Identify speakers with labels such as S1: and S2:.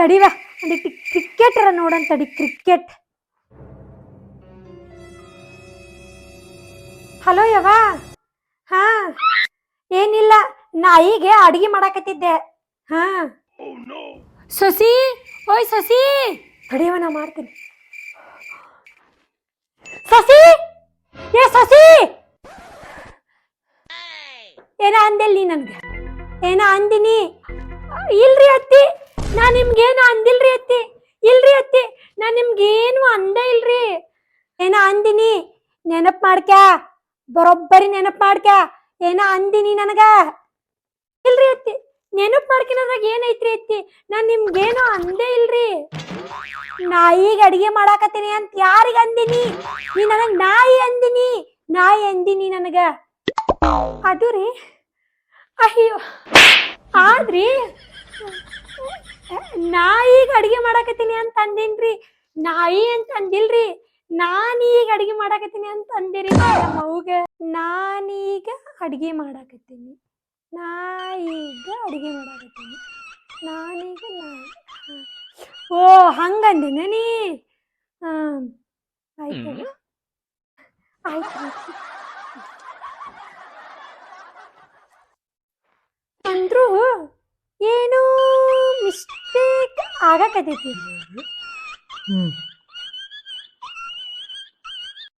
S1: ತಡಿವ ಒಂದಿಟ್ಟು ಕ್ರಿಕೆಟರ ನೋಡಂತ ತಡಿ ಕ್ರಿಕೆಟ್. ಹಲೋ ಯವ್ವ. ಹಾ ಏನಿಲ್ಲ, ನಾಯಿಗೆ ಅಡಿಗೆ ಮಾಡಾಕತ್ತಿದ್ದೆ. ಹಾ ಸೊಸಿ, ಓಯ್ ಸೊಸಿ, ತಡಿಯವ ನಾ ಮಾಡ್ತೀನಿ. ಸೊಸಿ, ಏ ಸೊಸಿ, ಏನ ಅಂದಿಲ್ ನೀ ನನ್ಗೆ? ಏನ ಅಂದಿನಿ? ಇಲ್ರಿ ಅತ್ತಿ, ನಾ ನಿಮ್ಗೇನು ಅಂದಿಲ್ರಿ ಅತ್ತಿ. ಇಲ್ರಿ ಅತ್ತಿ, ನಾ ನಿಮ್ಗೇನು ಅಂದೇ ಇಲ್ರಿ. ಏನ ಅಂದಿನಿ? ನೆನಪ್ ಮಾಡ್ಕ್ಯಾ, ಬರೋಬ್ಬರಿ ನೆನಪ್ ಮಾಡ್ಕ್ಯಾ. ಏನ ಅಂದಿನಿ ನನಗ? ಇಲ್ರಿ ಅತ್ತಿ, ನೆನಪ್ ಮಾಡ್ಕಿನದ್ರಾಗ ಏನೈತ್ರಿ ಅತ್ತಿ? ನಾನ್ ನಿಮ್ಗೇನು ಅಂದೇ ಇಲ್ರಿ. ನಾಯಿಗೆ ಅಡಿಗೆ ಮಾಡಾಕತ್ತೀನಿ ಅಂತ ಯಾರಿಗ ಅಂದಿನಿ? ನೀ ನನಗ್ ನಾಯಿ ಅಂದಿನಿ, ನಾಯಿ ಅಂದಿನಿ ನನಗ. ಅದು ರೀ, ಅಯ್ಯೋ ಆದ್ರಿ ನಾಯಿಗ ಅಡಿಗೆ ಮಾಡಾಕತ್ತೀನಿ ಅಂತ ಅಂದಿನ್ರಿ, ನಾಯಿ ಅಂತ ಅಂದಿಲ್ರಿ. ನಾನೀಗ ಅಡಿಗೆ ಮಾಡಾಕತ್ತೀನಿ ಅಂತ ಅಂದಿರಿ ನಮ್ಮ ಅವ್ಗ. ನಾನೀಗ ಅಡಿಗೆ ಮಾಡಾಕತ್ತೀನಿ, ನಾಯಿಗ ಅಡಿಗೆ ಮಾಡಾಕತ್ತೀನಿ, ನಾನೀಗ ನಾಯಿ. ಓ ಹಂಗಂದಿನ ನೀ? ಆಯ್ತು ಆಯ್ತು. ಅಂದ್ರೂ ಏನೋ ಮಿಸ್ಟೇಕ್ ಆಗಕತ್ತೈತಿ.